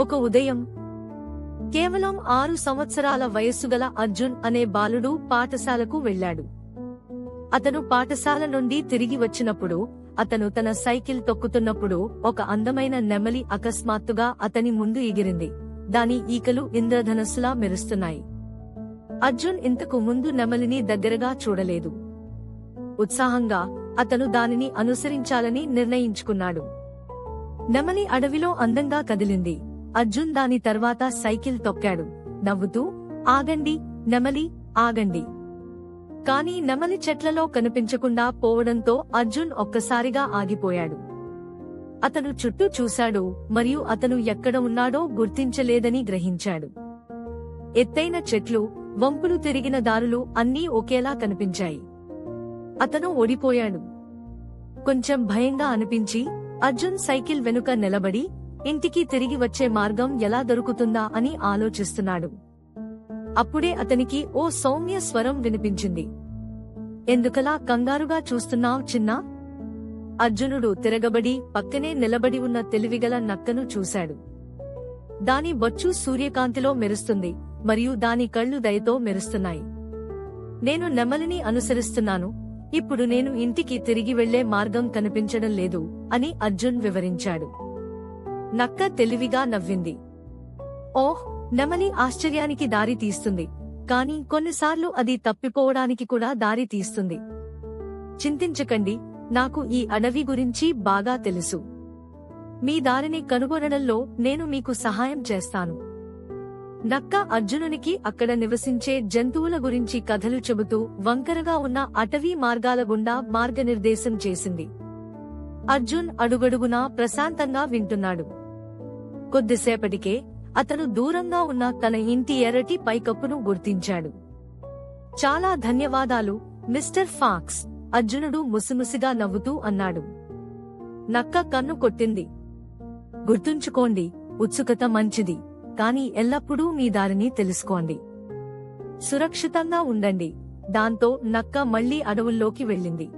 ఒక ఉదయం కేవలం 6 సంవత్సరాల వయస్సుగల అర్జున్ అనే బాలుడు పాఠశాలకు వెళ్ళాడు. అతను పాఠశాల నుండి తిరిగి వచ్చినప్పుడు అతను తన సైకిల్ తొక్కుతున్నప్పుడు ఒక అందమైన నెమలి అకస్మాత్తుగా అతని ముందు ఎగిరింది. దాని ఈకలు ఇంద్రధనస్సులా మెరుస్తున్నాయి. అర్జున్ ఇంతకు ముందు నెమలిని దగ్గరగా చూడలేదు. ఉత్సాహంగా అతను దానిని అనుసరించాలని నిర్ణయించుకున్నాడు. నెమలి అడవిలో అందంగా కదిలింది. అర్జున్ దాని తర్వాత సైకిల్ తొక్కాడు, నవ్వుతూ, ఆగండి నెమలి, ఆగండి. కాని నెమలి చెట్లలో కనిపించకుండా పోవడంతో అర్జున్ ఒక్కసారిగా ఆగిపోయాడు. అతను చుట్టూ చూశాడు మరియు అతను ఎక్కడ ఉన్నాడో గుర్తించలేదని గ్రహించాడు. ఎత్తైన చెట్లు, వంపులు తిరిగిన దారులు అన్నీ ఒకేలా కనిపించాయి. అతను ఓడిపోయాడు. కొంచెం భయంగా అనిపించి అర్జున్ సైకిల్ వెనుక నిలబడి ఇంటికి తిరిగి వచ్చే మార్గం ఎలా దొరుకుతుందా అని ఆలోచిస్తున్నాడు. అప్పుడే అతనికి ఓ సౌమ్య స్వరం వినిపించింది. ఎందుకలా కంగారుగా చూస్తున్నావ్ చిన్నా? అర్జునుడు తిరగబడి పక్కనే నిలబడి ఉన్న తెలివిగల నక్కను చూశాడు. దాని బొచ్చు సూర్యకాంతిలో మెరుస్తుంది మరియు దాని కళ్ళు దయతో మెరుస్తున్నాయి. నేను నెమలిని అనుసరిస్తున్నాను, ఇప్పుడు నేను ఇంటికి తిరిగి వెళ్లే మార్గం కనిపించడం లేదు అని అర్జున్ వివరించాడు. నక్క తెలివిగా నవ్వింది. ఓహ్, నెమలి ఆశ్చర్యానికి దారి తీస్తుంది, కాని కొన్నిసార్లు అది తప్పిపోవడానికి కూడా దారి తీస్తుంది. చింతించకండి, నాకు ఈ అడవి గురించి బాగా తెలుసు. మీ దారిని కనుగొనడంలో నేను మీకు సహాయం చేస్తాను. నక్క అర్జునునికి అక్కడ నివసించే జంతువుల గురించి కథలు చెబుతూ వంకరగా ఉన్న అటవీ మార్గాల గుండా మార్గనిర్దేశం చేసింది. అర్జున్ అడుగడుగునా ప్రశాంతంగా వింటున్నాడు. కొద్దిసేపటికే అతను దూరంగా ఉన్న తన ఇంటి ఎర్రటి పైకప్పును గుర్తించాడు. చాలా ధన్యవాదాలు మిస్టర్ ఫాక్స్, అర్జునుడు ముసిముసిగా నవ్వుతూ అన్నాడు. నక్క కన్ను కొట్టింది. గుర్తుంచుకోండి, ఉత్సుకత మంచిది, కాని ఎల్లప్పుడూ మీ దారిని తెలుసుకోండి. సురక్షితంగా ఉండండి. దాంతో నక్క మళ్లీ అడవుల్లోకి వెళ్ళింది.